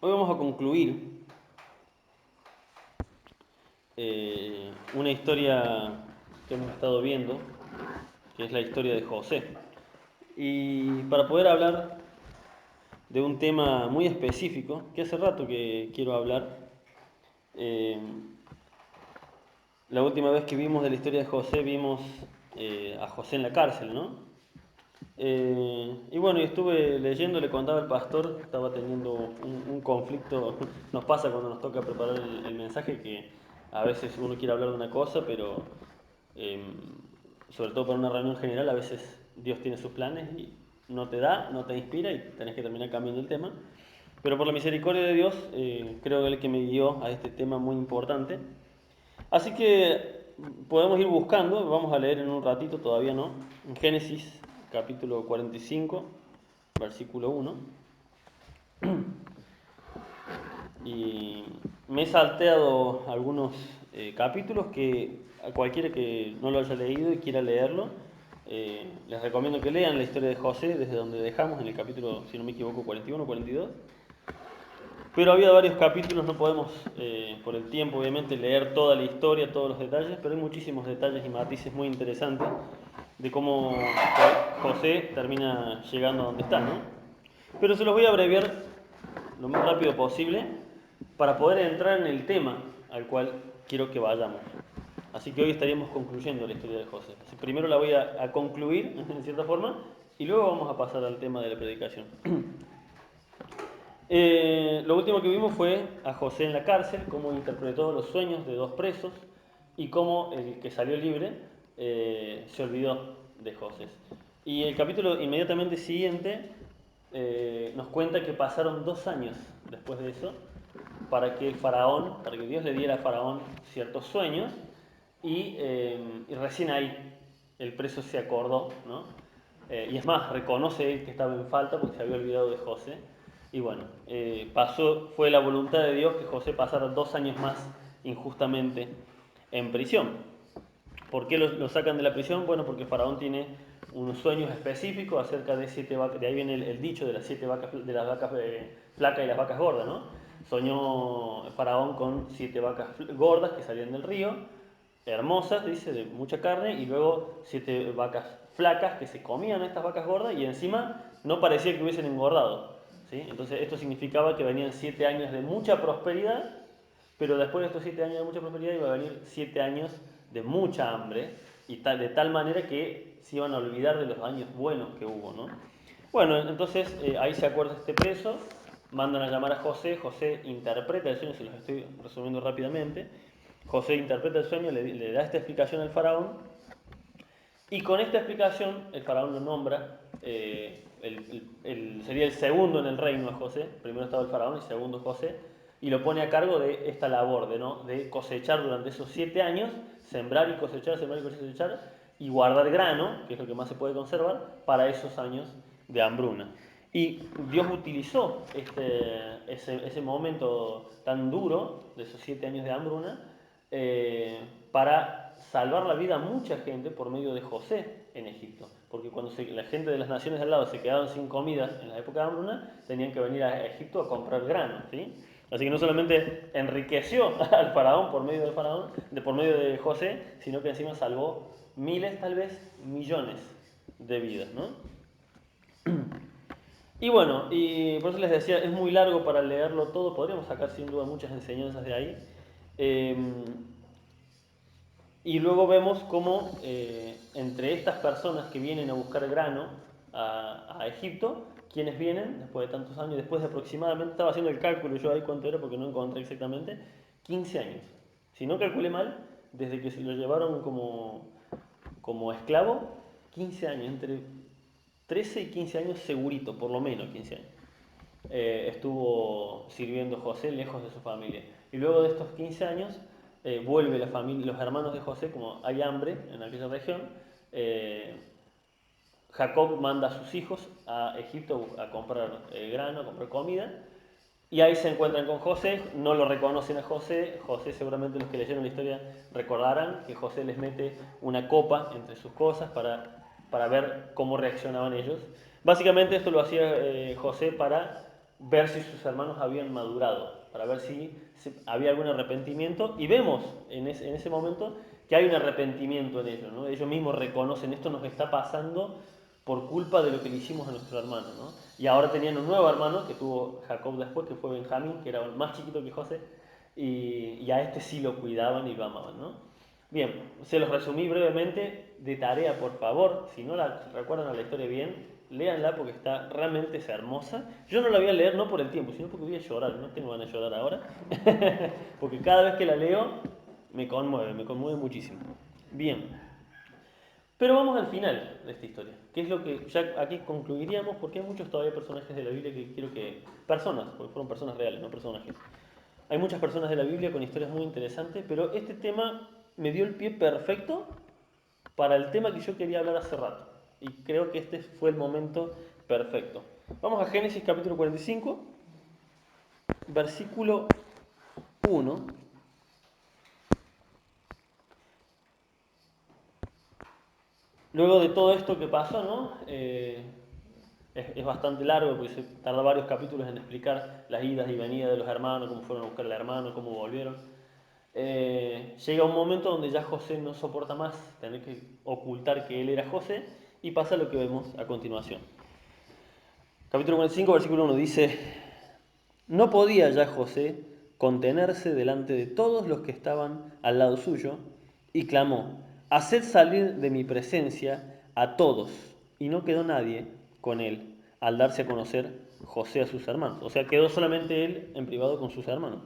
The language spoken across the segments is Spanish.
Hoy vamos a concluir una historia que hemos estado viendo, que es la historia de José. Y para poder hablar de un tema muy específico, que hace rato que quiero hablar, eh, la última vez que vimos de la historia de José, vimos a José en la cárcel, ¿no? Y bueno, y estuve leyendo, le contaba al pastor, estaba teniendo un conflicto, nos pasa cuando nos toca preparar el mensaje, que a veces uno quiere hablar de una cosa, pero eh, sobre todo para una reunión general, a veces Dios tiene sus planes y no te da, no te inspira y tenés que terminar cambiando el tema. Pero por la misericordia de Dios, creo que es el que me guió a este tema muy importante. Así que podemos ir buscando, vamos a leer en un ratito, todavía no, en Génesis capítulo 45, versículo 1. Y me he salteado algunos capítulos que a cualquiera que no lo haya leído y quiera leerlo, les recomiendo que lean la historia de José desde donde dejamos, en el capítulo, si no me equivoco, 41 o 42. Pero había varios capítulos, no podemos, por el tiempo obviamente, leer toda la historia, todos los detalles, pero hay muchísimos detalles y matices muy interesantes de cómo José termina llegando a donde está, ¿no? Pero se los voy a abreviar lo más rápido posible para poder entrar en el tema al cual quiero que vayamos. Así que hoy estaríamos concluyendo la historia de José. Así, primero la voy a concluir, en cierta forma, y luego vamos a pasar al tema de la predicación. Lo último que vimos fue a José en la cárcel, cómo interpretó los sueños de dos presos y cómo el que salió libre se olvidó de José. Y el capítulo inmediatamente siguiente nos cuenta que pasaron 2 años después de eso para que el faraón, para que Dios le diera a faraón ciertos sueños y recién ahí el preso se acordó, ¿no? Y es más, reconoce él que estaba en falta porque se había olvidado de José. Y bueno, fue la voluntad de Dios que José pasara 2 años más injustamente en prisión. ¿Por qué lo sacan de la prisión? Bueno, porque Faraón tiene unos sueños específicos acerca de 7 vacas, de ahí viene el dicho de las 7 vacas, de las vacas flacas y las vacas gordas, ¿no? Soñó Faraón con 7 vacas gordas que salían del río, hermosas, dice, de mucha carne, y luego 7 vacas flacas que se comían a estas vacas gordas y encima no parecía que hubiesen engordado, ¿sí? Entonces esto significaba que venían 7 años de mucha prosperidad, pero después de estos 7 años de mucha prosperidad iba a venir 7 años de mucha hambre, y de tal manera que se iban a olvidar de los años buenos que hubo, ¿no? Bueno, entonces ahí se acuerda este preso, mandan a llamar a José, José interpreta el sueño, se los estoy resumiendo rápidamente. José interpreta el sueño, le da esta explicación al faraón, y con esta explicación el faraón lo nombra, sería el segundo en el reino de José, primero estaba el faraón y segundo José, y lo pone a cargo de esta labor, de cosechar durante esos 7 años, sembrar y cosechar, y guardar grano, que es lo que más se puede conservar, para esos años de hambruna. Y Dios utilizó ese momento tan duro, de esos 7 años de hambruna, para salvar la vida a mucha gente por medio de José en Egipto. Porque cuando la gente de las naciones al lado se quedaban sin comida en la época de hambruna, tenían que venir a Egipto a comprar grano, ¿sí? Así que no solamente enriqueció al faraón por medio de José, sino que encima salvó miles, tal vez millones de vidas, ¿no? Y bueno, y por eso les decía, es muy largo para leerlo todo, podríamos sacar sin duda muchas enseñanzas de ahí. Eh, y luego vemos cómo entre estas personas que vienen a buscar grano a Egipto, quienes vienen después de tantos años, después de aproximadamente, estaba haciendo el cálculo yo ahí cuánto era porque no encontré exactamente, 15 años. Si no calculé mal, desde que se lo llevaron como esclavo, 15 años, entre 13 y 15 años segurito, por lo menos 15 años. Estuvo sirviendo José lejos de su familia. Y luego de estos 15 años vuelve la familia, los hermanos de José, como hay hambre en aquella región, Jacob manda a sus hijos a Egipto a comprar grano, a comprar comida, y ahí se encuentran con José, no lo reconocen a José. José, seguramente los que leyeron la historia recordarán que José les mete una copa entre sus cosas para ver cómo reaccionaban ellos. Básicamente esto lo hacía José para ver si sus hermanos habían madurado, para ver si había algún arrepentimiento. Y vemos en ese momento que hay un arrepentimiento en ellos, ¿no? Ellos mismos reconocen, esto nos está pasando por culpa de lo que le hicimos a nuestro hermano, ¿no? Y ahora tenían un nuevo hermano que tuvo Jacob después, que fue Benjamín, que era más chiquito que José, y a este sí lo cuidaban y lo amaban, ¿no? Bien, se los resumí brevemente de tarea, por favor. Si no la recuerdan a la historia bien, léanla porque está realmente es hermosa. Yo no la voy a leer no por el tiempo, sino porque voy a llorar. No tengo ganas de llorar ahora. Porque cada vez que la leo me conmueve muchísimo. Bien, pero vamos al final de esta historia, que es lo que ya aquí concluiríamos, porque hay muchos todavía personajes de la Biblia que quiero que... Personas, porque fueron personas reales, no personajes. Hay muchas personas de la Biblia con historias muy interesantes, pero este tema me dio el pie perfecto para el tema que yo quería hablar hace rato. Y creo que este fue el momento perfecto. Vamos a Génesis capítulo 45, versículo 1. Luego de todo esto que pasó, ¿no? Es bastante largo porque se tarda varios capítulos en explicar las idas y venidas de los hermanos, cómo fueron a buscar al hermano, cómo volvieron. Llega un momento donde ya José no soporta más tener que ocultar que él era José y pasa lo que vemos a continuación. Capítulo 45, versículo 1 dice: No podía ya José contenerse delante de todos los que estaban al lado suyo y clamó: Haced salir de mi presencia a todos. Y no quedó nadie con él al darse a conocer José a sus hermanos. O sea, quedó solamente él en privado con sus hermanos.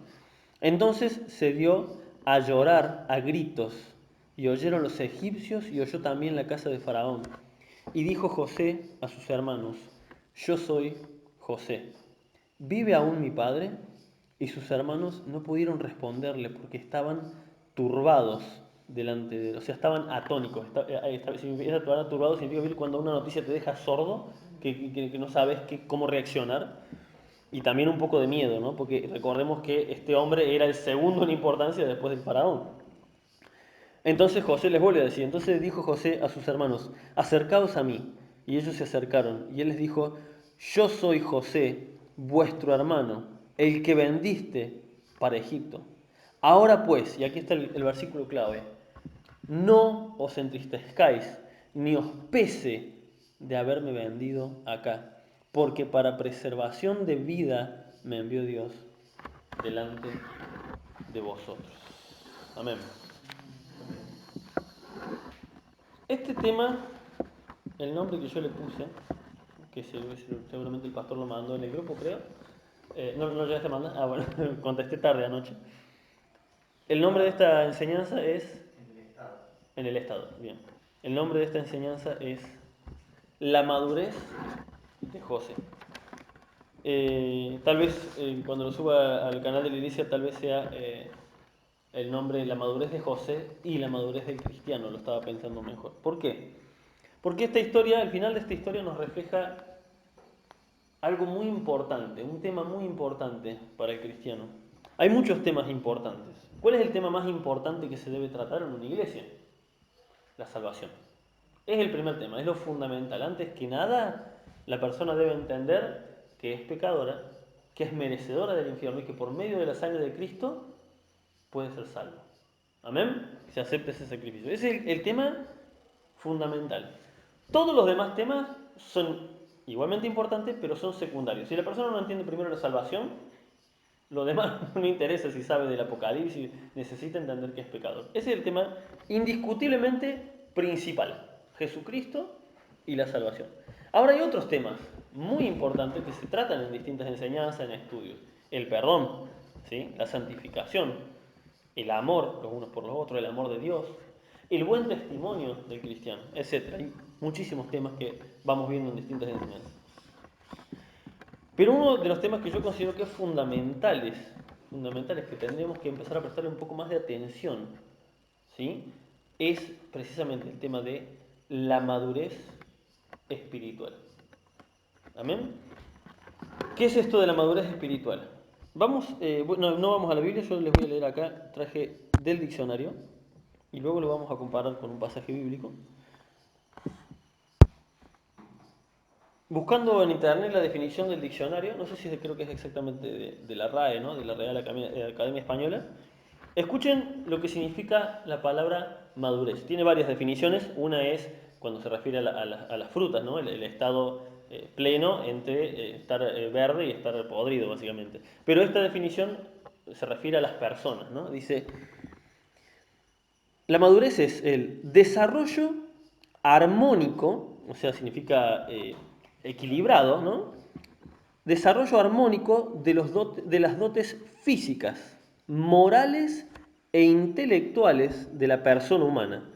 Entonces se dio a llorar a gritos, y oyeron los egipcios y oyó también la casa de Faraón. Y dijo José a sus hermanos: Yo soy José. ¿Vive aún mi padre? Y sus hermanos no pudieron responderle porque estaban turbados delante de él. O sea, estaban atónicos. Si empieza a estar turbado significa que cuando una noticia te deja sordo, que no sabes cómo reaccionar. Y también un poco de miedo, ¿no? Porque recordemos que este hombre era el segundo en importancia después del faraón. Entonces José les vuelve a decir, entonces dijo José a sus hermanos: Acercaos a mí. Y ellos se acercaron. Y él les dijo: Yo soy José, vuestro hermano, el que vendiste para Egipto. Ahora pues, y aquí está el versículo clave: no os entristezcáis, ni os pese de haberme vendido acá, porque para preservación de vida me envió Dios delante de vosotros. Amén. Este tema, el nombre que yo le puse, que seguramente el pastor lo mandó en el grupo, creo. No llegaste a mandar. Ah, bueno, contesté tarde anoche. El nombre de esta enseñanza es... En el estado, bien. El nombre de esta enseñanza es La madurez de José. Tal vez cuando lo suba al canal de la iglesia, tal vez sea el nombre La madurez de José y La madurez del cristiano, lo estaba pensando mejor. ¿Por qué? Porque esta historia, al final de esta historia nos refleja algo muy importante, un tema muy importante para el cristiano. Hay muchos temas importantes. ¿Cuál es el tema más importante que se debe tratar en una iglesia? La salvación. Es el primer tema, es lo fundamental. Antes que nada, la persona debe entender que es pecadora, que es merecedora del infierno y que por medio de la sangre de Cristo puede ser salvo. Amén. Que se acepte ese sacrificio. Ese es el tema fundamental. Todos los demás temas son igualmente importantes, pero son secundarios. Si la persona no entiende primero la salvación, lo demás no le interesa si sabe del Apocalipsis, necesita entender que es pecador. Ese es el tema indiscutiblemente principal. Jesucristo y la salvación. Ahora hay otros temas muy importantes que se tratan en distintas enseñanzas, en estudios. El perdón, ¿sí? La santificación, el amor los unos por los otros, el amor de Dios, el buen testimonio del cristiano, etc. Hay muchísimos temas que vamos viendo en distintas enseñanzas. Pero uno de los temas que yo considero que es fundamentales, que tendríamos que empezar a prestarle un poco más de atención, ¿sí? Es precisamente el tema de la madurez espiritual. ¿Amén? ¿Qué es esto de la madurez espiritual? Vamos, no vamos a la Biblia, yo les voy a leer acá, traje del diccionario, y luego lo vamos a comparar con un pasaje bíblico. Buscando en internet la definición del diccionario, no sé si creo que es exactamente de la RAE, ¿no? De la Real Academia Española. Escuchen lo que significa la palabra madurez. Tiene varias definiciones. Una es cuando se refiere a las frutas, ¿no? El estado pleno entre estar verde y estar podrido, básicamente. Pero esta definición se refiere a las personas, ¿no? Dice, la madurez es el desarrollo armónico, o sea, significa equilibrado, ¿no? Desarrollo armónico de las dotes físicas, morales e intelectuales de la persona humana,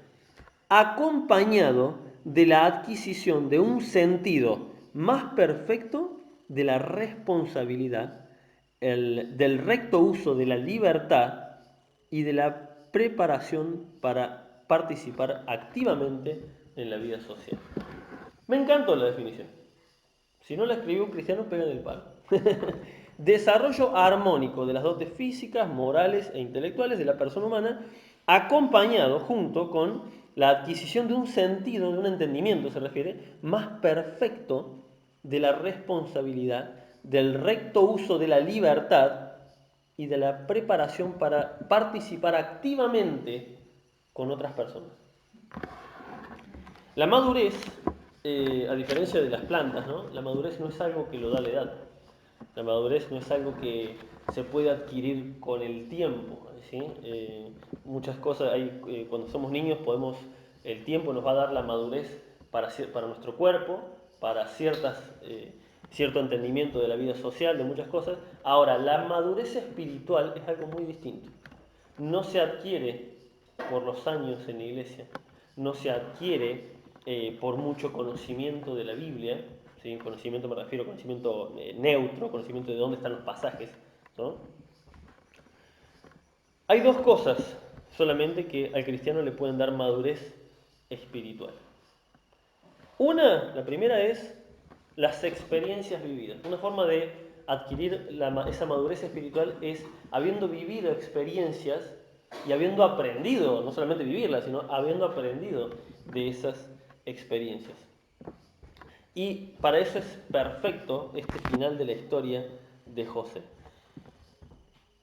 acompañado de la adquisición de un sentido más perfecto de la responsabilidad, del recto uso de la libertad y de la preparación para participar activamente en la vida social. Me encantó la definición. Si no la escribió un cristiano, pega en el palo. Desarrollo armónico de las dotes físicas, morales e intelectuales de la persona humana, acompañado junto con la adquisición de un sentido, de un entendimiento, se refiere, más perfecto de la responsabilidad, del recto uso de la libertad y de la preparación para participar activamente con otras personas. La madurez, a diferencia de las plantas, ¿no? La madurez no es algo que lo da la edad. La madurez no es algo que se puede adquirir con el tiempo, ¿sí? Muchas cosas, cuando somos niños el tiempo nos va a dar la madurez para nuestro cuerpo, para cierto entendimiento de la vida social, de muchas cosas. Ahora, la madurez espiritual es algo muy distinto. No se adquiere por los años en la iglesia, no se adquiere por mucho conocimiento de la Biblia, ¿sí? Conocimiento me refiero a conocimiento neutro, conocimiento de dónde están los pasajes, ¿no? Hay dos cosas solamente que al cristiano le pueden dar madurez espiritual. La primera es las experiencias vividas. Una forma de adquirir esa madurez espiritual es habiendo vivido experiencias y habiendo aprendido, no solamente vivirlas, sino habiendo aprendido de esas experiencias. Y para eso es perfecto este final de la historia de José.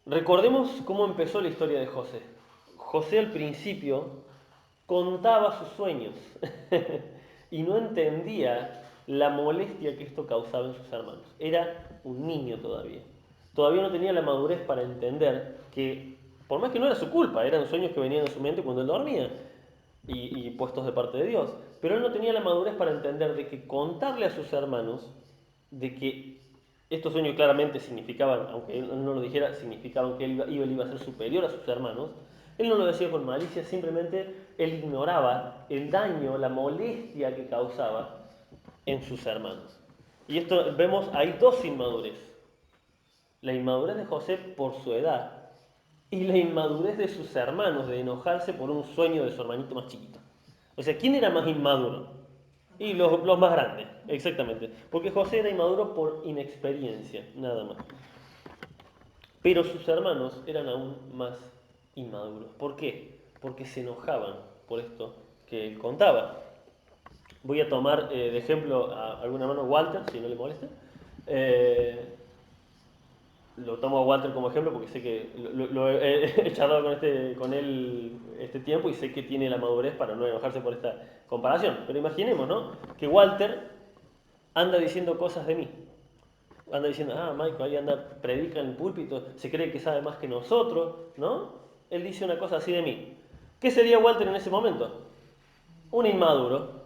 Recordemos cómo empezó la historia de José. José al principio contaba sus sueños y no entendía la molestia que esto causaba en sus hermanos. Era un niño todavía. Todavía no tenía la madurez para entender que, por más que no era su culpa, eran sueños que venían en su mente cuando él dormía y puestos de parte de Dios. Pero él no tenía la madurez para entender de que contarle a sus hermanos de que estos sueños claramente significaban, aunque él no lo dijera, significaban que él iba a ser superior a sus hermanos. Él no lo decía con malicia, simplemente él ignoraba el daño, la molestia que causaba en sus hermanos. Y esto vemos, hay dos inmadurez. La inmadurez de José por su edad y la inmadurez de sus hermanos de enojarse por un sueño de su hermanito más chiquito. O sea, ¿quién era más inmaduro? Y los más grandes, exactamente. Porque José era inmaduro por inexperiencia, nada más. Pero sus hermanos eran aún más inmaduros. ¿Por qué? Porque se enojaban por esto que él contaba. Voy a tomar de ejemplo a algún hermano Walter, si no le molesta. Eh, lo tomo a Walter como ejemplo porque sé que lo he charlado con él este tiempo y sé que tiene la madurez para no enojarse por esta comparación. Pero imaginemos, ¿no? Que Walter anda diciendo cosas de mí. Anda diciendo, Michael ahí anda, predica en el púlpito, se cree que sabe más que nosotros, ¿no? Él dice una cosa así de mí. ¿Qué sería Walter en ese momento? Un inmaduro.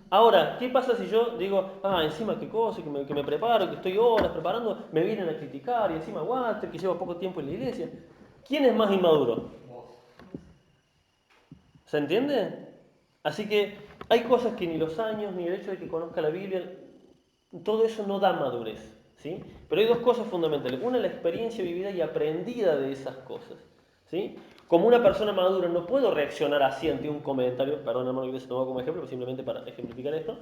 Ahora, ¿qué pasa si yo digo, encima qué cosa, que me preparo, que estoy horas preparando, me vienen a criticar y encima Walter, que lleva poco tiempo en la iglesia? ¿Quién es más inmaduro? ¿Se entiende? Así que hay cosas que ni los años, ni el hecho de que conozca la Biblia, todo eso no da madurez, ¿sí? Pero hay dos cosas fundamentales. Una, la experiencia vivida y aprendida de esas cosas, ¿sí? Como una persona madura no puedo reaccionar así ante un comentario, perdón hermano que se tomó como ejemplo, pero simplemente para ejemplificar esto.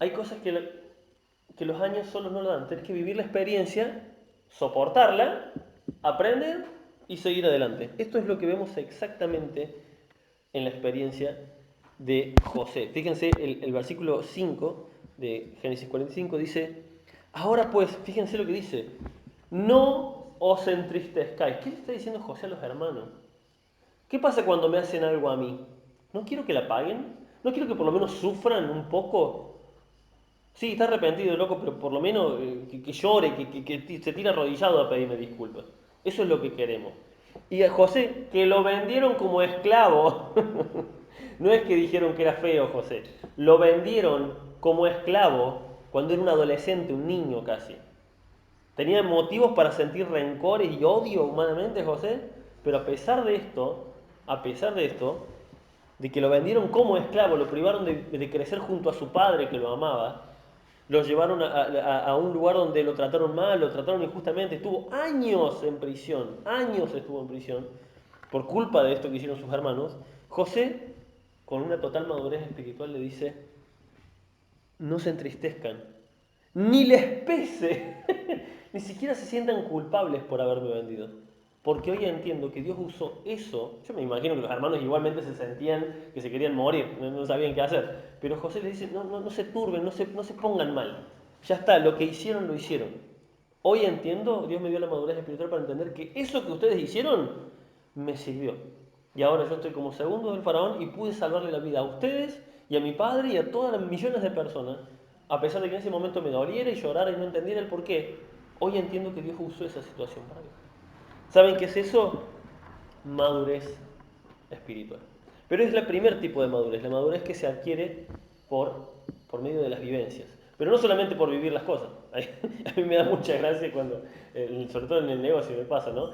Hay cosas que los años solos no lo dan. Tienes que vivir la experiencia, soportarla, aprender y seguir adelante. Esto es lo que vemos exactamente en la experiencia de José. Fíjense, el versículo 5 de Génesis 45 dice, ahora pues, fíjense lo que dice, no os entristezcáis. ¿Qué le está diciendo José a los hermanos? ¿Qué pasa cuando me hacen algo a mí? ¿No quiero que la paguen? ¿No quiero que por lo menos sufran un poco? Sí, está arrepentido, loco, pero por lo menos que llore, que se tire arrodillado a pedirme disculpas. Eso es lo que queremos. Y a José, que lo vendieron como esclavo, no es que dijeron que era feo José, lo vendieron como esclavo cuando era un adolescente, un niño casi. Tenía motivos para sentir rencores y odio humanamente José, pero a pesar de esto, de que lo vendieron como esclavo, lo privaron de crecer junto a su padre que lo amaba, lo llevaron a un lugar donde lo trataron mal, lo trataron injustamente, estuvo años estuvo en prisión, por culpa de esto que hicieron sus hermanos. José, con una total madurez espiritual, le dice, no se entristezcan, ni les pese, ni siquiera se sientan culpables por haberme vendido. Porque hoy entiendo que Dios usó eso. Yo me imagino que los hermanos igualmente se sentían que se querían morir, no sabían qué hacer. Pero José les dice, no se turben, no se pongan mal. Ya está, lo que hicieron, lo hicieron. Hoy entiendo, Dios me dio la madurez espiritual para entender que eso que ustedes hicieron me sirvió. Y ahora yo estoy como segundo del faraón y pude salvarle la vida a ustedes y a mi padre y a todas las millones de personas. A pesar de que en ese momento me doliera y llorara y no entendiera el por qué, hoy entiendo que Dios usó esa situación para mí. ¿Saben qué es eso? Madurez espiritual. Pero es el primer tipo de madurez, la madurez que se adquiere por medio de las vivencias. Pero no solamente por vivir las cosas. A mí me da mucha gracia cuando, sobre todo en el negocio me pasa, ¿no?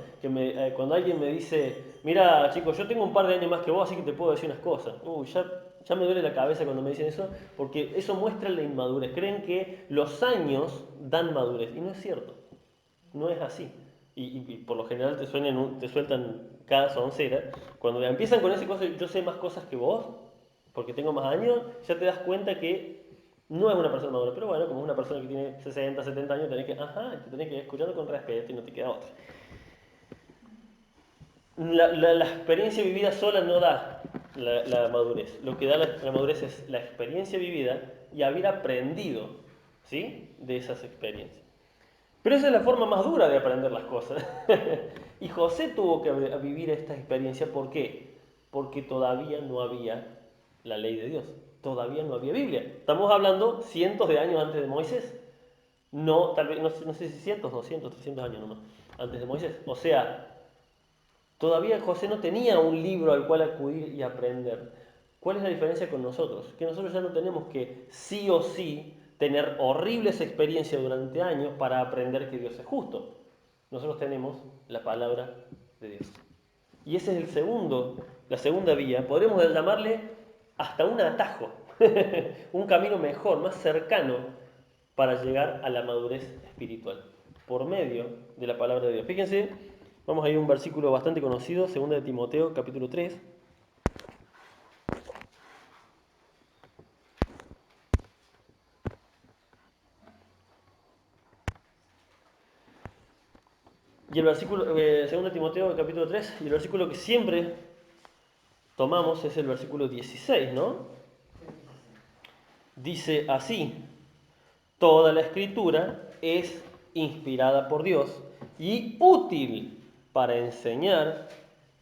Cuando alguien me dice, mira chicos, yo tengo un par de años más que vos, así que te puedo decir unas cosas. Ya me duele la cabeza cuando me dicen eso, porque eso muestra la inmadurez. Creen que los años dan madurez, y no es cierto. No es así. Y por lo general te sueltan cada soncera. Cuando empiezan con ese cosa, yo sé más cosas que vos, porque tengo más años, ya te das cuenta que no es una persona madura. Pero bueno, como es una persona que tiene 60, 70 años, te tenés que ir escuchando con respeto y no te queda otra. La experiencia vivida sola no da la madurez. Lo que da la madurez es la experiencia vivida y haber aprendido, ¿sí?, de esas experiencias. Pero esa es la forma más dura de aprender las cosas. Y José tuvo que vivir esta experiencia. ¿Por qué? Porque todavía no había la ley de Dios. Todavía no había Biblia. Estamos hablando cientos de años antes de Moisés. No, tal vez, no sé si cientos, 200, 300 años nomás antes de Moisés. O sea, todavía José no tenía un libro al cual acudir y aprender. ¿Cuál es la diferencia con nosotros? Que nosotros ya no tenemos que sí o sí tener horribles experiencias durante años para aprender que Dios es justo. Nosotros tenemos la palabra de Dios. Y ese es la segunda vía. Podríamos llamarle hasta un atajo, un camino mejor, más cercano para llegar a la madurez espiritual, por medio de la palabra de Dios. Fíjense, vamos a ir a un versículo bastante conocido, 2 de Timoteo, capítulo 3. Y el versículo, 2 de Timoteo, capítulo 3, y el versículo que siempre tomamos es el versículo 16, ¿no? Dice así, toda la escritura es inspirada por Dios y útil para enseñar,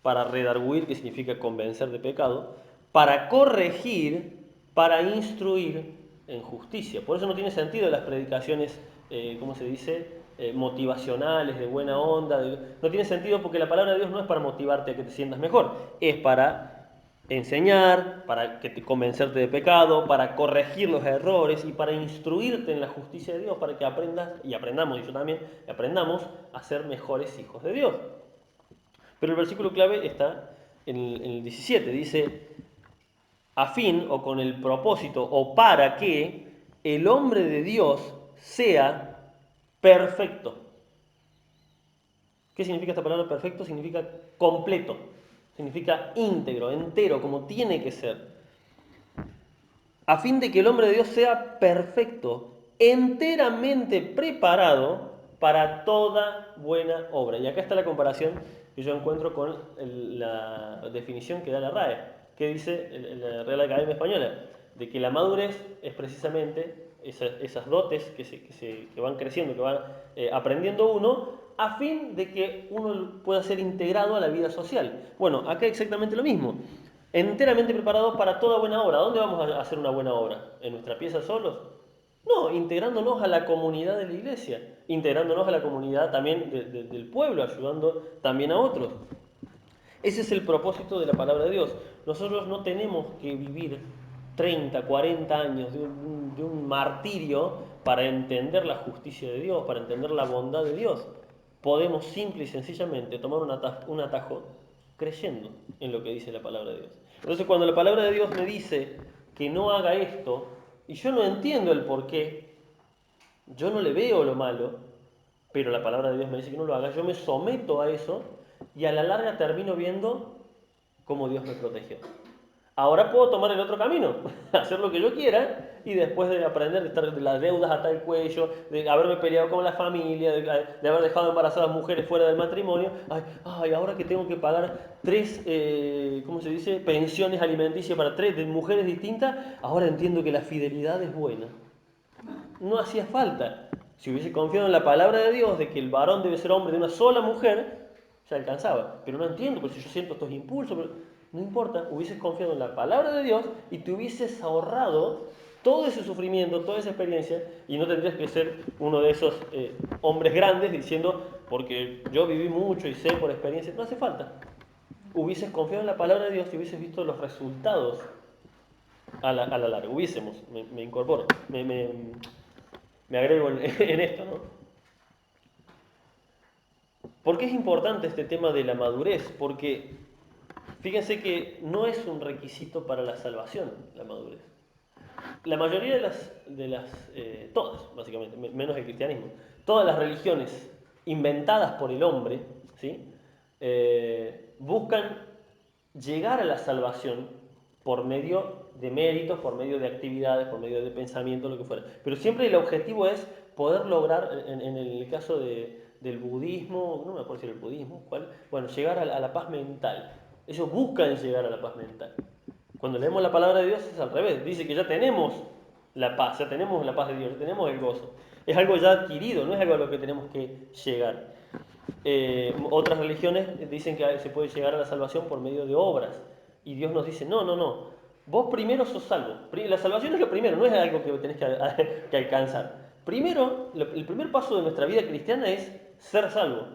para redarguir, que significa convencer de pecado, para corregir, para instruir en justicia. Por eso no tiene sentido las predicaciones, ¿cómo se dice? Motivacionales, de buena onda. No tiene sentido porque la palabra de Dios no es para motivarte a que te sientas mejor, es para enseñar, para convencerte de pecado, para corregir los errores y para instruirte en la justicia de Dios, para que aprendas, y aprendamos, y yo también, aprendamos a ser mejores hijos de Dios. Pero el versículo clave está en el 17, dice, a fin o con el propósito o para que el hombre de Dios sea perfecto. ¿Qué significa esta palabra perfecto? Significa completo, significa íntegro, entero, como tiene que ser. A fin de que el hombre de Dios sea perfecto, enteramente preparado para toda buena obra. Y acá está la comparación que yo encuentro con la definición que da la RAE. ¿qué dice la Real Academia Española? De que la madurez es precisamente esas dotes que van creciendo, que van aprendiendo uno, a fin de que uno pueda ser integrado a la vida social. Bueno, acá exactamente lo mismo. Enteramente preparados para toda buena obra. ¿Dónde vamos a hacer una buena obra? ¿En nuestra pieza solos? No, integrándonos a la comunidad de la iglesia, integrándonos a la comunidad también del pueblo, ayudando también a otros. Ese es el propósito de la palabra de Dios. Nosotros no tenemos que vivir 30, 40 años de un martirio para entender la justicia de Dios, para entender la bondad de Dios. Podemos simple y sencillamente tomar un atajo creyendo en lo que dice la palabra de Dios. Entonces, cuando la palabra de Dios me dice que no haga esto, y yo no entiendo el por qué, yo no le veo lo malo, pero la palabra de Dios me dice que no lo haga, yo me someto a eso y a la larga termino viendo cómo Dios me protegió. Ahora puedo tomar el otro camino, hacer lo que yo quiera y después de aprender de estar de las deudas hasta el cuello, de haberme peleado con la familia, de haber dejado embarazadas mujeres fuera del matrimonio, ahora que tengo que pagar tres, ¿cómo se dice?, pensiones alimenticias para tres de mujeres distintas, ahora entiendo que la fidelidad es buena. No hacía falta. Si hubiese confiado en la palabra de Dios de que el varón debe ser hombre de una sola mujer, ya alcanzaba. Pero no entiendo, porque si yo siento estos impulsos, pero no importa, hubieses confiado en la palabra de Dios y te hubieses ahorrado todo ese sufrimiento, toda esa experiencia, y no tendrías que ser uno de esos hombres grandes diciendo, porque yo viví mucho y sé por experiencia, no hace falta. Hubieses confiado en la palabra de Dios y hubieses visto los resultados a la larga. Hubiésemos, me incorporo, me agrego en esto, ¿no? ¿Por qué es importante este tema de la madurez? Porque fíjense que no es un requisito para la salvación la madurez. La mayoría todas, básicamente, menos el cristianismo, todas las religiones inventadas por el hombre, ¿sí? Buscan llegar a la salvación por medio de méritos, por medio de actividades, por medio de pensamiento, lo que fuera. Pero siempre el objetivo es poder lograr, en el caso del budismo, no me acuerdo si era el budismo, ¿cuál? Bueno, llegar a la paz mental. Ellos buscan llegar a la paz mental. Cuando leemos la palabra de Dios es al revés, dice que ya tenemos la paz, ya tenemos la paz de Dios, ya tenemos el gozo. Es algo ya adquirido, no es algo a lo que tenemos que llegar. Otras religiones dicen que se puede llegar a la salvación por medio de obras. Y Dios nos dice, no, no, no. Vos primero sos salvo. La salvación es lo primero, no es algo que tenés que alcanzar. Primero, el primer paso de nuestra vida cristiana es ser salvo.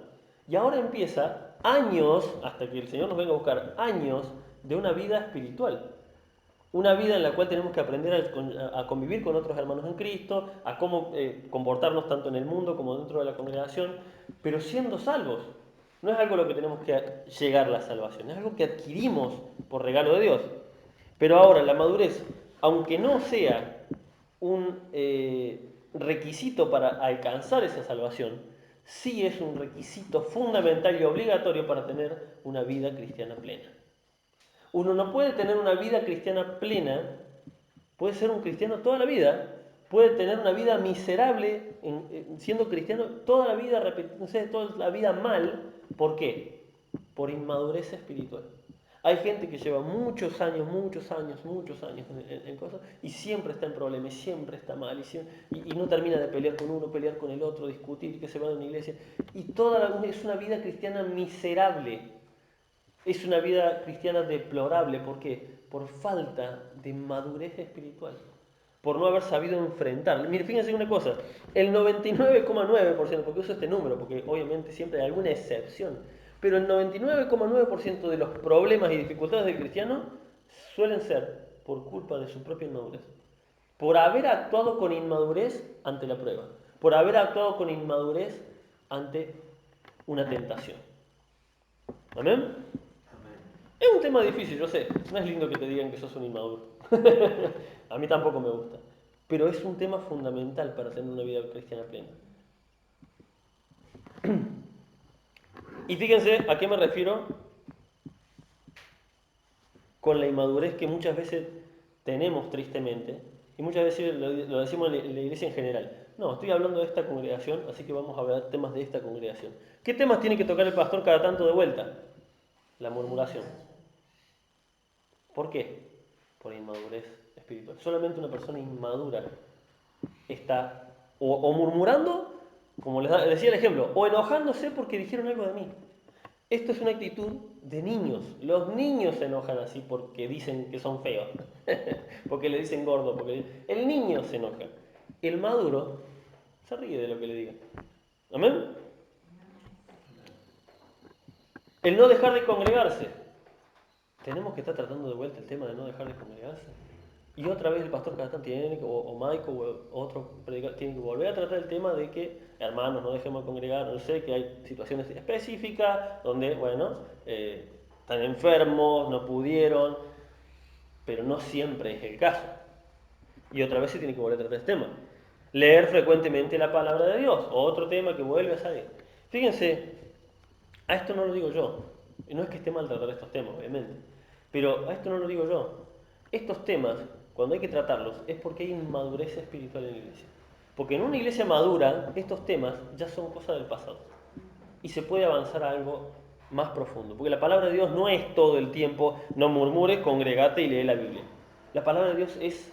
Y ahora empieza años, hasta que el Señor nos venga a buscar, años de una vida espiritual. Una vida en la cual tenemos que aprender a convivir con otros hermanos en Cristo, a cómo comportarnos tanto en el mundo como dentro de la congregación, pero siendo salvos. No es algo a lo que tenemos que llegar a la salvación, es algo que adquirimos por regalo de Dios. Pero ahora, la madurez, aunque no sea un requisito para alcanzar esa salvación, sí es un requisito fundamental y obligatorio para tener una vida cristiana plena. Uno no puede tener una vida cristiana plena, puede ser un cristiano toda la vida, puede tener una vida miserable siendo cristiano toda la vida, toda la vida mal. ¿Por qué? Por inmadurez espiritual. Hay gente que lleva muchos años en cosas y siempre está en problemas, siempre está mal y no termina de pelear con uno, pelear con el otro, discutir, que se va de una iglesia. Y es una vida cristiana miserable. Es una vida cristiana deplorable. ¿Por qué? Por falta de madurez espiritual. Por no haber sabido enfrentar. Mire, fíjense una cosa. El 99,9%, porque uso este número, porque obviamente siempre hay alguna excepción, pero el 99,9% de los problemas y dificultades del cristiano suelen ser por culpa de su propia inmadurez. Por haber actuado con inmadurez ante la prueba. Por haber actuado con inmadurez ante una tentación. ¿Amén? Es un tema difícil, yo sé. No es lindo que te digan que sos un inmaduro. A mí tampoco me gusta. Pero es un tema fundamental para tener una vida cristiana plena. Y fíjense a qué me refiero con la inmadurez que muchas veces tenemos tristemente. Y muchas veces lo decimos en la iglesia en general. No, estoy hablando de esta congregación, así que vamos a ver temas de esta congregación. ¿Qué temas tiene que tocar el pastor cada tanto de vuelta? La murmuración. ¿Por qué? Por inmadurez espiritual. Solamente una persona inmadura está o murmurando, como les decía el ejemplo, o enojándose porque dijeron algo de mí. Esto es una actitud de niños. Los niños se enojan así porque dicen que son feos, porque le dicen gordo, el niño se enoja. El maduro se ríe de lo que le digan. ¿Amén? El no dejar de congregarse. Tenemos que estar tratando de vuelta el tema de no dejar de congregarse. Y otra vez el pastor Catán tiene que, o Michael o otro predicador tiene que volver a tratar el tema de que, hermanos, no dejemos de congregar. No sé, que hay situaciones específicas donde, bueno, están enfermos, no pudieron, pero no siempre es el caso. Y otra vez se tiene que volver a tratar este tema. Leer frecuentemente la palabra de Dios, otro tema que vuelve a salir. Fíjense, a esto no lo digo yo, y no es que esté mal tratar estos temas, obviamente, pero a esto no lo digo yo. Estos temas, cuando hay que tratarlos, es porque hay inmadurez espiritual en la iglesia. Porque en una iglesia madura, estos temas ya son cosas del pasado. Y se puede avanzar a algo más profundo. Porque la palabra de Dios no es todo el tiempo, no murmure, congregate y lee la Biblia. La palabra de Dios es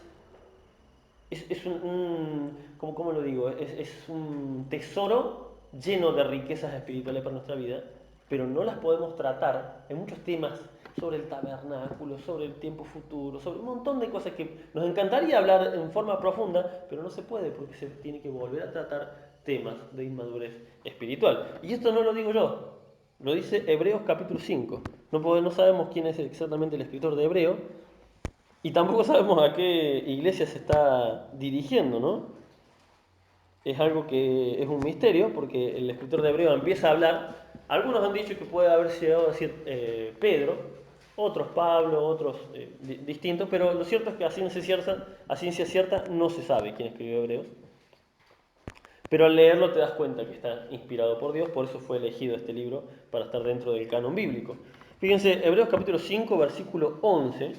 ¿cómo lo digo? Es un tesoro lleno de riquezas espirituales para nuestra vida, pero no las podemos tratar en muchos temas sobre el tabernáculo, sobre el tiempo futuro, sobre un montón de cosas que nos encantaría hablar en forma profunda, pero no se puede porque se tiene que volver a tratar temas de inmadurez espiritual. Y esto no lo digo yo, lo dice Hebreos capítulo 5. No sabemos quién es exactamente el escritor de Hebreo, y tampoco sabemos a qué iglesia se está dirigiendo, ¿no? Es algo que es un misterio, porque el escritor de Hebreo empieza a hablar. Algunos han dicho que puede haber llegado a decir Pedro, otros Pablo, otros distintos, pero lo cierto es que a ciencia cierta no se sabe quién escribió Hebreos. Pero al leerlo te das cuenta que está inspirado por Dios, por eso fue elegido este libro para estar dentro del canon bíblico. Fíjense, Hebreos capítulo 5, versículo 11.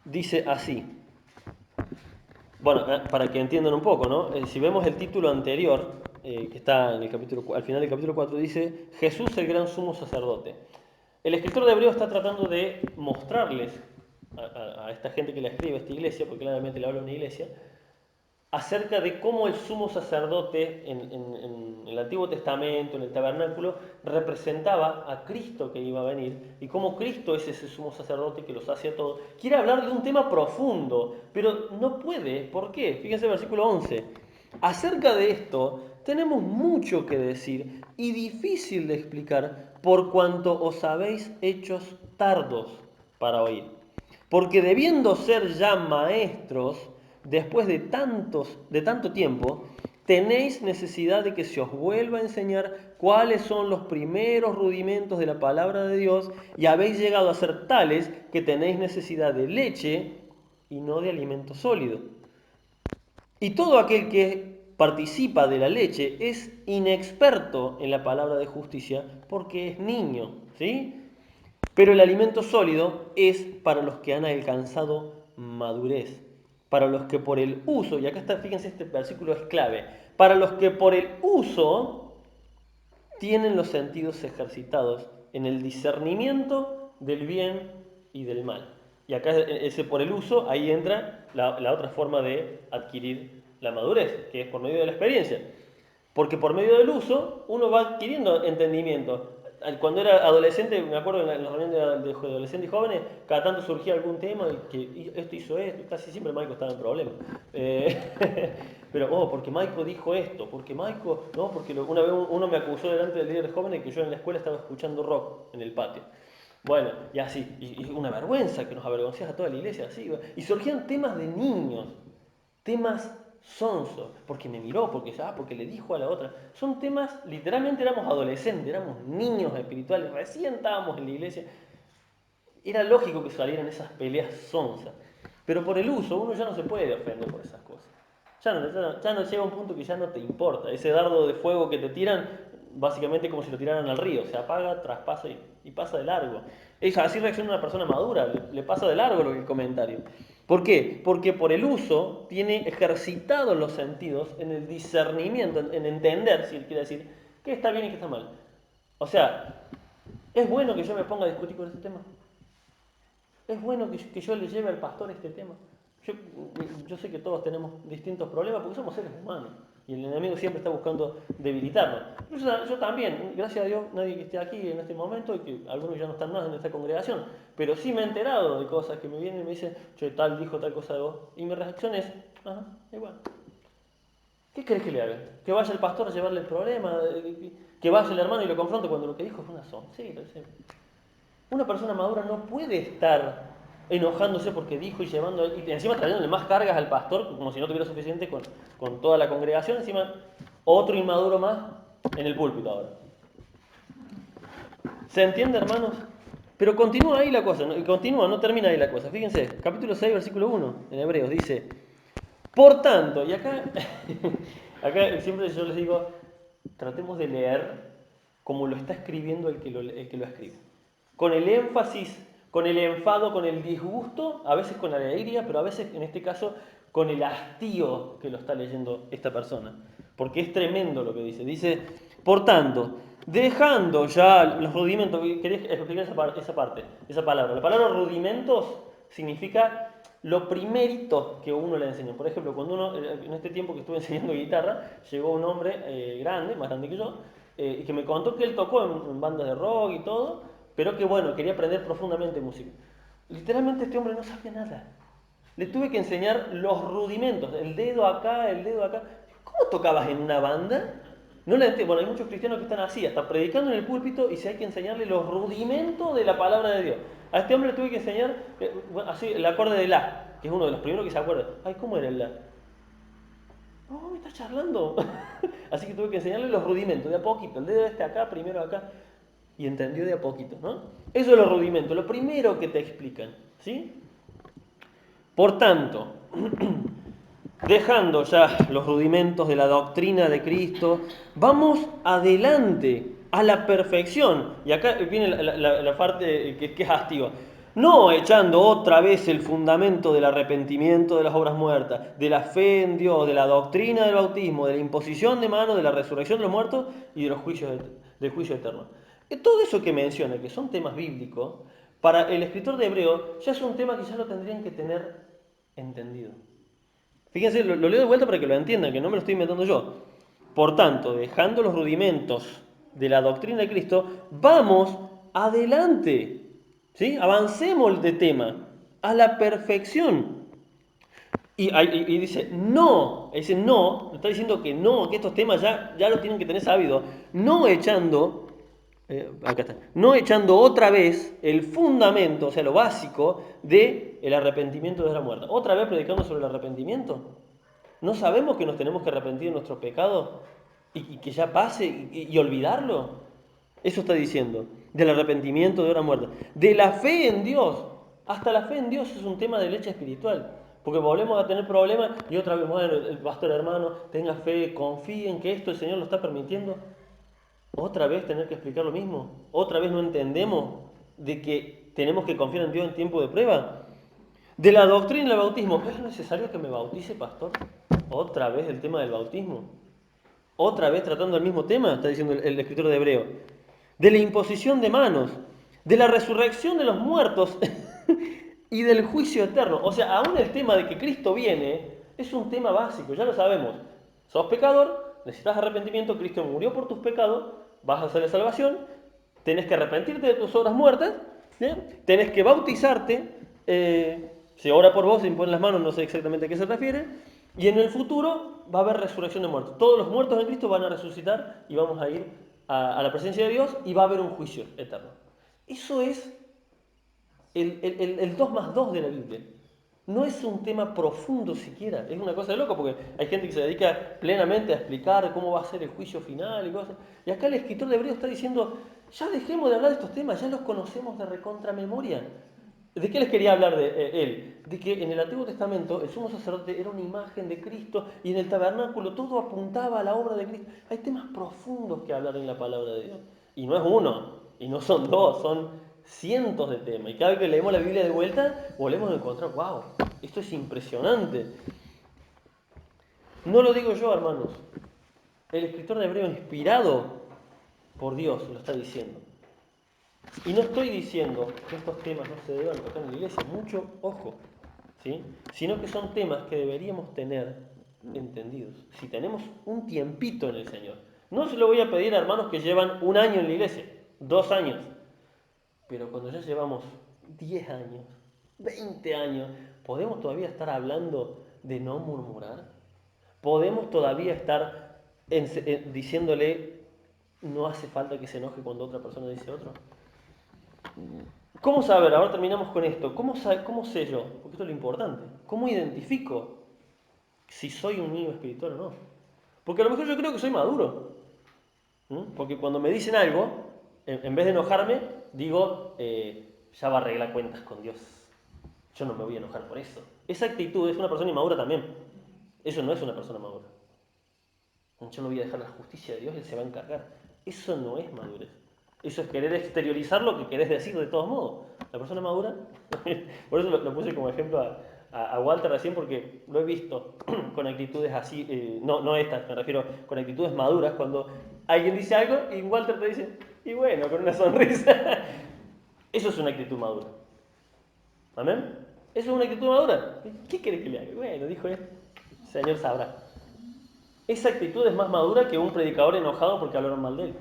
Dice así. Bueno, para que entiendan un poco, ¿no? Si vemos el título anterior, que está en el capítulo, al final del capítulo 4, dice Jesús el gran sumo sacerdote. El escritor de Hebreo está tratando de mostrarles a esta gente que le escribe a esta iglesia, porque claramente le habla a una iglesia, acerca de cómo el sumo sacerdote en el Antiguo Testamento, en el tabernáculo, representaba a Cristo que iba a venir y cómo Cristo es ese sumo sacerdote que los hace a todos. Quiere hablar de un tema profundo, pero no puede. ¿Por qué? Fíjense el versículo 11. Acerca de esto tenemos mucho que decir y difícil de explicar por cuanto os habéis hechos tardos para oír. Porque debiendo ser ya maestros, después de tanto tiempo, tenéis necesidad de que se os vuelva a enseñar cuáles son los primeros rudimentos de la palabra de Dios y habéis llegado a ser tales que tenéis necesidad de leche y no de alimento sólido. Y todo aquel que participa de la leche es inexperto en la palabra de justicia porque es niño, ¿sí? Pero el alimento sólido es para los que han alcanzado madurez, para los que por el uso, y acá está, fíjense, este versículo es clave, para los que por el uso tienen los sentidos ejercitados en el discernimiento del bien y del mal. Y acá ese por el uso, ahí entra la otra forma de adquirir la madurez, que es por medio de la experiencia. Porque por medio del uso uno va adquiriendo entendimiento. Cuando era adolescente, me acuerdo en la reunión de adolescentes y jóvenes, cada tanto surgía algún tema y que esto hizo esto, y casi siempre Michael estaba en problemas. Pero, porque Michael dijo esto, porque Michael, no, porque una vez uno me acusó delante del líder de jóvenes que yo en la escuela estaba escuchando rock en el patio. Bueno, y así, y una vergüenza, que nos avergoncias a toda la iglesia, así. Y surgían temas de niños, temas sonso, porque me miró, porque le dijo a la otra. Son temas, literalmente éramos adolescentes, éramos niños espirituales, recién estábamos en la iglesia. Era lógico que salieran esas peleas sonsas. Pero por el uso uno ya no se puede ofender por esas cosas. Ya no llega un punto que ya no te importa. Ese dardo de fuego que te tiran, básicamente como si lo tiraran al río. Se apaga, traspasa y pasa de largo. Así reacciona una persona madura, le pasa de largo el comentario. ¿Por qué? Porque por el uso tiene ejercitados los sentidos en el discernimiento, en entender, si él quiere decir, qué está bien y qué está mal. O sea, ¿es bueno que yo me ponga a discutir con este tema? ¿Es bueno que yo le lleve al pastor este tema? Yo, yo sé que todos tenemos distintos problemas porque somos seres humanos y el enemigo siempre está buscando debilitarnos. Yo también, gracias a Dios, nadie que esté aquí en este momento y que algunos ya no están más en esta congregación, pero sí me he enterado de cosas que me vienen y me dicen, che, tal dijo tal cosa de vos. Y mi reacción es, ajá, igual. ¿Qué querés que le haga? ¿Que vaya el pastor a llevarle el problema? ¿Que vaya el hermano y lo confronte cuando lo que dijo es una soncera? Una persona madura no puede estar enojándose porque dijo y llevando, y encima trayéndole más cargas al pastor, como si no tuviera suficiente con toda la congregación, encima otro inmaduro más en el púlpito ahora. ¿Se entiende, hermanos? Pero continúa ahí la cosa, continúa, no termina ahí la cosa. Fíjense, capítulo 6, versículo 1, en Hebreos, dice, por tanto, y acá, acá siempre yo les digo, tratemos de leer como lo está escribiendo el que lo escribe. Con el énfasis, con el enfado, con el disgusto, a veces con la alegría, pero a veces, en este caso, con el hastío que lo está leyendo esta persona. Porque es tremendo lo que dice. Dice, por tanto, dejando ya los rudimentos, ¿querés explicar esa parte, esa palabra? La palabra rudimentos significa lo primerito que uno le enseñó. Por ejemplo, cuando uno, en este tiempo que estuve enseñando guitarra, llegó un hombre grande, más grande que yo, que me contó que él tocó en bandas de rock y todo, pero que bueno, quería aprender profundamente música. Literalmente este hombre no sabía nada. Le tuve que enseñar los rudimentos, el dedo acá, el dedo acá. ¿Cómo tocabas en una banda? No le entiendo. Bueno, hay muchos cristianos que están así, hasta predicando en el púlpito y si hay que enseñarle los rudimentos de la palabra de Dios. A este hombre le tuve que enseñar así el acorde de la, que es uno de los primeros que se acuerda. Ay, ¿cómo era el la? No, me está charlando. Así que tuve que enseñarle los rudimentos, de a poquito. El dedo este acá, primero acá. Y entendió de a poquito, ¿no? Eso es los rudimentos, lo primero que te explican, ¿sí? Por tanto, dejando ya los rudimentos de la doctrina de Cristo, vamos adelante a la perfección. Y acá viene la parte que es hastío. No echando otra vez el fundamento del arrepentimiento de las obras muertas, de la fe en Dios, de la doctrina del bautismo, de la imposición de manos, de la resurrección de los muertos y de los del juicio eterno. Todo eso que menciona, que son temas bíblicos, para el escritor de Hebreo ya es un tema que ya lo tendrían que tener entendido. Fíjense, lo leo de vuelta para que lo entiendan, que no me lo estoy inventando yo. Por tanto, dejando los rudimentos de la doctrina de Cristo, vamos adelante. ¿Sí? Avancemos de tema a la perfección. Y dice no, está diciendo que no, que estos temas ya lo tienen que tener sabido, no echando, acá está, no echando otra vez el fundamento, o sea, lo básico del arrepentimiento de la muerte. Otra vez predicando sobre el arrepentimiento. ¿No sabemos que nos tenemos que arrepentir de nuestros pecados y que ya pase y olvidarlo? Eso está diciendo, del arrepentimiento de la muerte. De la fe en Dios. Hasta la fe en Dios es un tema de leche espiritual. Porque volvemos a tener problemas y otra vez, bueno, el pastor hermano, tenga fe, confíe en que esto el Señor lo está permitiendo. Otra vez tener que explicar lo mismo. Otra vez no entendemos de que tenemos que confiar en Dios en tiempo de prueba. De la doctrina del bautismo, ¿es necesario que me bautice, pastor? Otra vez el tema del bautismo. Otra vez tratando el mismo tema, está diciendo el escritor de Hebreo. De la imposición de manos, de la resurrección de los muertos y del juicio eterno. O sea, aún el tema de que Cristo viene es un tema básico, ya lo sabemos. Sos pecador, necesitas arrepentimiento, Cristo murió por tus pecados, vas a hacer la salvación, tenés que arrepentirte de tus obras muertas, tenés que bautizarte, se ora por vos, se imponen las manos, no sé exactamente a qué se refiere, y en el futuro va a haber resurrección de muertos. Todos los muertos en Cristo van a resucitar y vamos a ir a la presencia de Dios y va a haber un juicio eterno. Eso es el 2 más 2 de la Biblia. No es un tema profundo siquiera, es una cosa de loco porque hay gente que se dedica plenamente a explicar cómo va a ser el juicio final y cosas. Y acá el escritor de Hebreo está diciendo, ya dejemos de hablar de estos temas, ya los conocemos de recontra memoria. ¿De qué les quería hablar de él? De que en el Antiguo Testamento el sumo sacerdote era una imagen de Cristo y en el tabernáculo todo apuntaba a la obra de Cristo. Hay temas profundos que hablar en la palabra de Dios. Y no es uno, y no son dos, son cientos de temas. Y cada vez que leemos la Biblia de vuelta, volvemos a encontrar, wow, esto es impresionante. No lo digo yo, hermanos. El escritor de Hebreo, inspirado Por Dios lo está diciendo. Y no estoy diciendo que estos temas no se deban tocar en la iglesia, mucho ojo, ¿sí? Sino que son temas que deberíamos tener entendidos. Si tenemos un tiempito en el Señor. No se lo voy a pedir a hermanos que llevan 1 año en la iglesia, 2 años. Pero cuando ya llevamos 10 años, 20 años, ¿podemos todavía estar hablando de no murmurar? ¿Podemos todavía estar diciéndole no hace falta que se enoje cuando otra persona dice otro? ¿Cómo saber? Ahora terminamos con esto. ¿Cómo sé yo? Porque esto es lo importante. ¿Cómo identifico si soy un niño espiritual o no? Porque a lo mejor yo creo que soy maduro. Porque cuando me dicen algo, en vez de enojarme, digo, ya va a arreglar cuentas con Dios. Yo no me voy a enojar por eso. Esa actitud es una persona inmadura también. Eso no es una persona madura. Yo no voy a dejar la justicia de Dios, Él se va a encargar. Eso no es madurez. Eso es querer exteriorizar lo que querés decir de todos modos. La persona madura, por eso lo puse como ejemplo a Walter recién, porque lo he visto con actitudes así, no estas, me refiero con actitudes maduras, cuando alguien dice algo y Walter te dice, y bueno, con una sonrisa. Eso es una actitud madura. ¿Amén? Eso es una actitud madura. ¿Qué querés que le haga? Bueno, dijo él, el Señor sabrá. Esa actitud es más madura que un predicador enojado porque hablaron mal de él.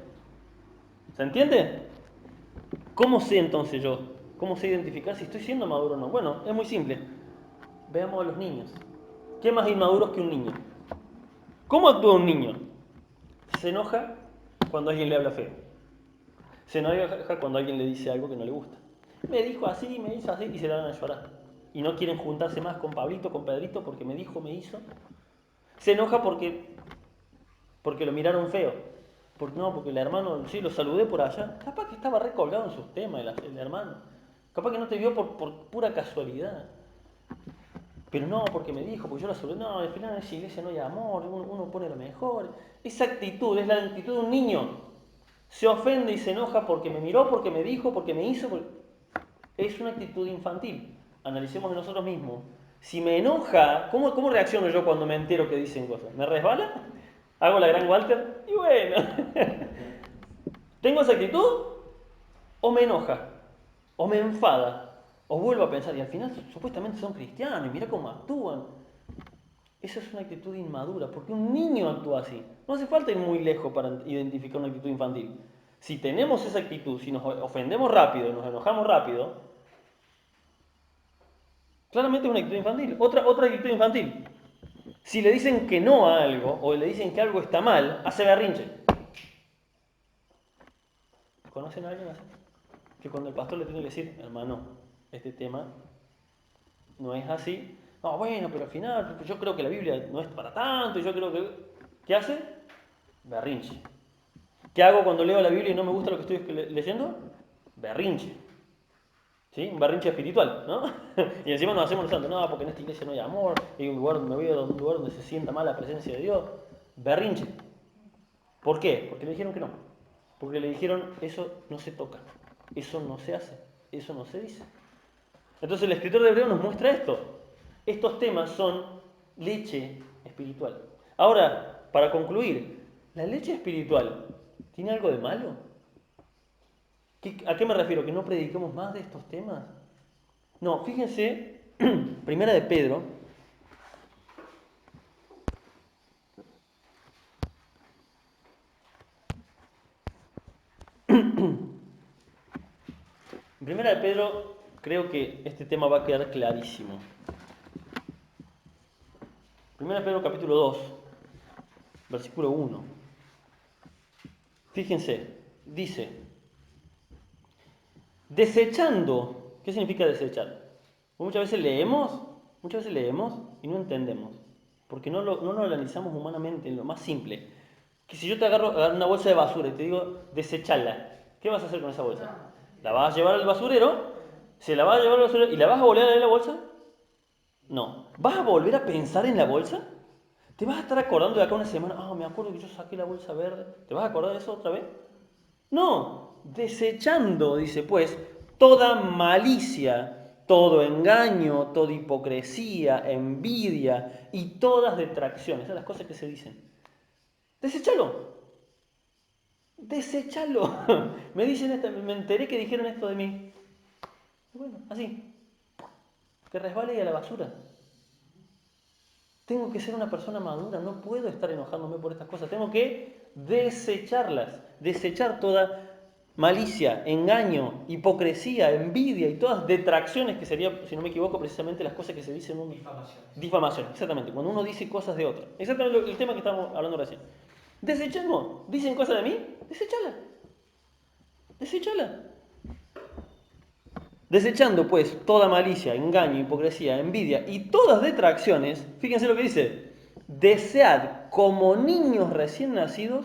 ¿Se entiende? ¿Cómo sé entonces yo? ¿Cómo sé identificar si estoy siendo maduro o no? Bueno, es muy simple. Veamos a los niños. ¿Qué más inmaduros que un niño? ¿Cómo actúa un niño? Se enoja cuando alguien le habla feo. Se enoja cuando alguien le dice algo que no le gusta. Me dijo así, me hizo así y se dan a llorar. Y no quieren juntarse más con Pablito, con Pedrito porque me dijo, me hizo. Se enoja porque lo miraron feo. Porque el hermano, sí, lo saludé por allá. Capaz que estaba recolgado en sus temas el hermano. Capaz que no te vio por pura casualidad. Pero no, porque me dijo, porque yo lo saludé. No, al final en esa iglesia no hay amor, uno pone lo mejor. Esa actitud es la actitud de un niño. Se ofende y se enoja porque me miró, porque me dijo, porque me hizo. Es una actitud infantil. Analicemos de nosotros mismos. Si me enoja, ¿cómo reacciono yo cuando me entero que dicen cosas? ¿Me resbala? ¿Hago la gran Walter? Y bueno, ¿tengo esa actitud? ¿O me enoja? ¿O me enfada? ¿O vuelvo a pensar? Y al final supuestamente son cristianos y mira cómo actúan. Esa es una actitud inmadura, porque un niño actúa así. No hace falta ir muy lejos para identificar una actitud infantil. Si tenemos esa actitud, si nos ofendemos rápido y nos enojamos rápido, claramente es una actitud infantil. Otra actitud infantil. Si le dicen que no a algo o le dicen que algo está mal, hace berrinche. ¿Conocen a alguien así? Que cuando el pastor le tiene que decir, hermano, este tema no es así. No, bueno, pero al final yo creo que la Biblia no es para tanto y yo creo que... ¿Qué hace? Berrinche. ¿Qué hago cuando leo la Biblia y no me gusta lo que estoy leyendo? Berrinche. ¿Sí? Un berrinche espiritual, ¿no? Y encima nos hacemos los santos, no, porque en esta iglesia no hay amor, y me voy a un lugar donde se sienta mal la presencia de Dios. Berrinche. ¿Por qué? Porque le dijeron que no. Porque le dijeron, eso no se toca, eso no se hace, eso no se dice. Entonces el escritor de Hebreo nos muestra esto. Estos temas son leche espiritual. Ahora, para concluir, ¿la leche espiritual tiene algo de malo? ¿A qué me refiero? ¿Que no prediquemos más de estos temas? No, fíjense, primera de Pedro, primera de Pedro, creo que este tema va a quedar clarísimo. Primera de Pedro capítulo 2, versículo 1. Fíjense, dice, desechando, ¿qué significa desechar? Muchas veces leemos y no entendemos, porque no lo analizamos humanamente en lo más simple. Que si yo te agarro una bolsa de basura y te digo, desechala, ¿qué vas a hacer con esa bolsa? ¿La vas a llevar al basurero? ¿Se la vas a llevar al basurero y la vas a volver a leer la bolsa? No. ¿Vas a volver a pensar en la bolsa? ¿Te vas a estar acordando de acá una semana? Ah, me acuerdo que yo saqué la bolsa verde. ¿Te vas a acordar de eso otra vez? No. Desechando, dice pues, toda malicia, todo engaño, toda hipocresía, envidia y todas detracciones. Esas son las cosas que se dicen. Deséchalo. Desechalo. Me dicen esto, me enteré que dijeron esto de mí. Bueno, así. Que resbale y a la basura. Tengo que ser una persona madura, no puedo estar enojándome por estas cosas. Tengo que desecharlas, desechar toda malicia, engaño, hipocresía, envidia y todas detracciones, que sería, si no me equivoco, precisamente las cosas que se dicen uno. Difamación, exactamente. Cuando uno dice cosas de otro. Exactamente el tema que estamos hablando recién. Desechemos. ¿Dicen cosas de mí? Desechala. Desechala. Desechando pues toda malicia, engaño, hipocresía, envidia y todas detracciones, fíjense lo que dice, desead como niños recién nacidos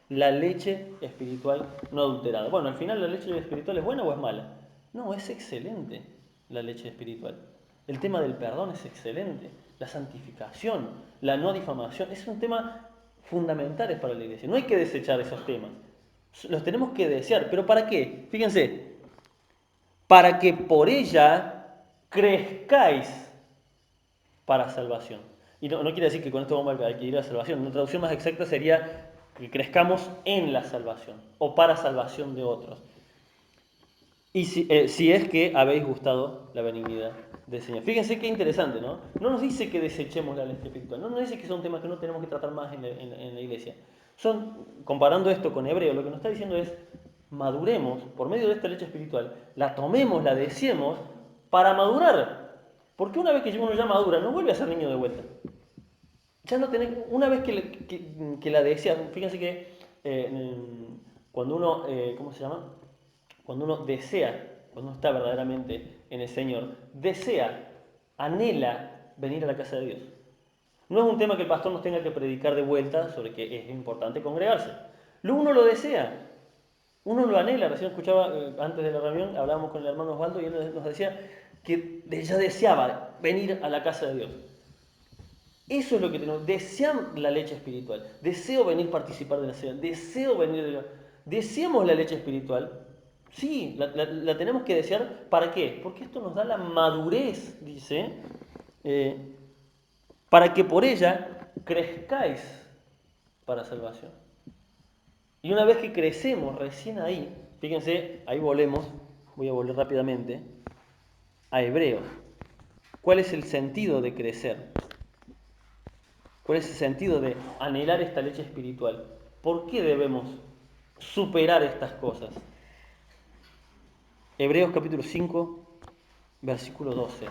la leche espiritual no adulterada. Bueno, al final la leche espiritual es buena o es mala. No, es excelente la leche espiritual. El tema del perdón es excelente. La santificación, la no difamación, es un tema fundamental para la iglesia. No hay que desechar esos temas. Los tenemos que desear. ¿Pero para qué? Fíjense, para que por ella crezcáis para salvación. Y no quiere decir que con esto vamos a adquirir la salvación. Una traducción más exacta sería que crezcamos en la salvación o para salvación de otros. Y si es que habéis gustado la benignidad del Señor. Fíjense qué interesante, ¿no? No nos dice que desechemos la leche espiritual, no nos dice que son temas que no tenemos que tratar más en la iglesia. Comparando esto con Hebreo, lo que nos está diciendo es, maduremos por medio de esta leche espiritual, la tomemos, la deseemos para madurar. Porque una vez que uno ya madura, no vuelve a ser niño de vuelta. Ya no tenés, una vez que la deseas, fíjense que cuando uno, ¿cómo se llama? Cuando uno desea, cuando uno está verdaderamente en el Señor, desea, anhela venir a la casa de Dios. No es un tema que el pastor nos tenga que predicar de vuelta sobre que es importante congregarse. Uno lo desea, uno lo anhela. Recién escuchaba, antes de la reunión, hablábamos con el hermano Osvaldo y él nos decía que ya deseaba venir a la casa de Dios. Eso es lo que tenemos. Deseamos la leche espiritual. Deseo venir a participar de la cena. Deseo venir de la... Deseamos la leche espiritual. Sí, la tenemos que desear. ¿Para qué? Porque esto nos da la madurez, dice, eh, para que por ella crezcáis para salvación. Y una vez que crecemos recién ahí, fíjense, ahí voy a volver rápidamente, a Hebreos. ¿Cuál es el sentido de crecer? ¿Cuál es el sentido de anhelar esta leche espiritual? ¿Por qué debemos superar estas cosas? Hebreos capítulo 5, versículo 12.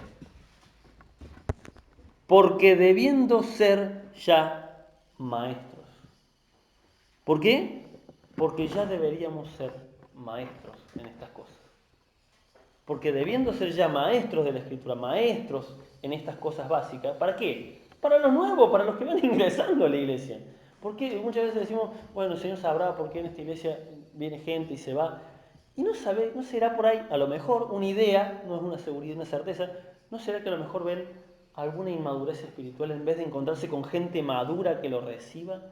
Porque debiendo ser ya maestros. ¿Por qué? Porque ya deberíamos ser maestros en estas cosas. Porque debiendo ser ya maestros de la Escritura, maestros en estas cosas básicas, ¿para qué? Para los nuevos, para los que van ingresando a la iglesia. Porque muchas veces decimos, bueno, el Señor sabrá por qué en esta iglesia viene gente y se va. Y no sabe, no será por ahí, a lo mejor una idea, no es una seguridad, una certeza, no será que a lo mejor ven alguna inmadurez espiritual en vez de encontrarse con gente madura que lo reciba.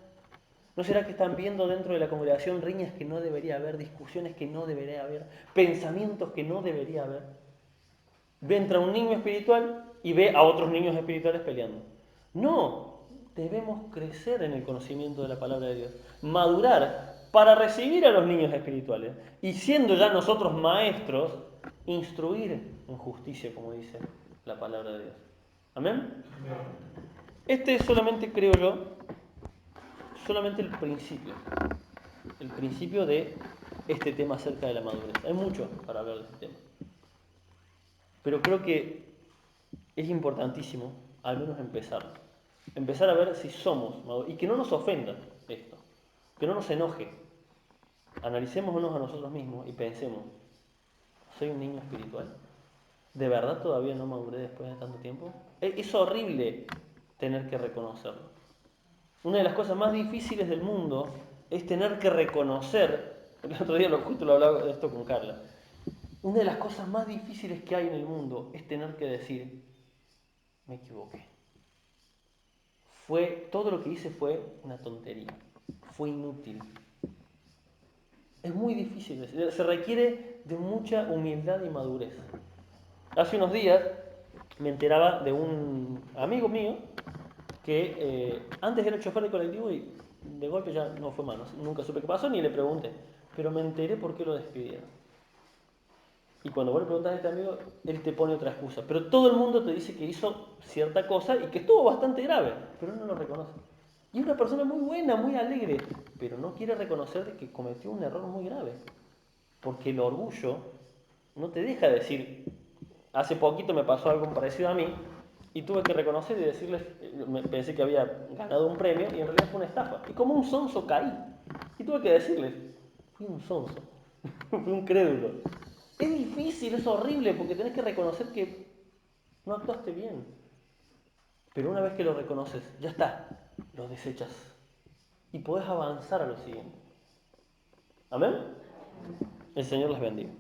¿No será que están viendo dentro de la congregación riñas que no debería haber, discusiones que no debería haber, pensamientos que no debería haber? Entra un niño espiritual y ve a otros niños espirituales peleando. No, debemos crecer en el conocimiento de la palabra de Dios, madurar para recibir a los niños espirituales y siendo ya nosotros maestros, instruir en justicia, como dice la palabra de Dios. ¿Amén? Este es solamente, creo yo, solamente el principio de este tema acerca de la madurez. Hay mucho para hablar de este tema. Pero creo que es importantísimo, al menos empezar. Empezar a ver si somos maduros. Y que no nos ofenda esto. Que no nos enoje. Analicémonos a nosotros mismos y pensemos, ¿soy un niño espiritual? ¿De verdad todavía no maduré después de tanto tiempo? Es horrible tener que reconocerlo. Una de las cosas más difíciles del mundo es tener que reconocer, el otro día justo lo hablaba de esto con Carla, una de las cosas más difíciles que hay en el mundo es tener que decir, me equivoqué. Todo lo que hice fue una tontería, fue inútil. Es muy difícil, se requiere de mucha humildad y madurez. Hace unos días me enteraba de un amigo mío que antes era chofer de colectivo y de golpe ya no fue más. Nunca supe qué pasó ni le pregunté. Pero me enteré por qué lo despidieron. Y cuando vos le preguntas a este amigo, él te pone otra excusa. Pero todo el mundo te dice que hizo cierta cosa y que estuvo bastante grave, pero él no lo reconoce. Y es una persona muy buena, muy alegre, pero no quiere reconocer de que cometió un error muy grave. Porque el orgullo no te deja decir, hace poquito me pasó algo parecido a mí y tuve que reconocer y decirles, pensé que había ganado un premio y en realidad fue una estafa. Y como un sonso caí. Y tuve que decirles, fui un sonso, fui un crédulo. Es difícil, es horrible porque tenés que reconocer que no actuaste bien. Pero una vez que lo reconoces, ya está, lo desechas y podés avanzar a lo siguiente. ¿Amén? El Señor les bendiga.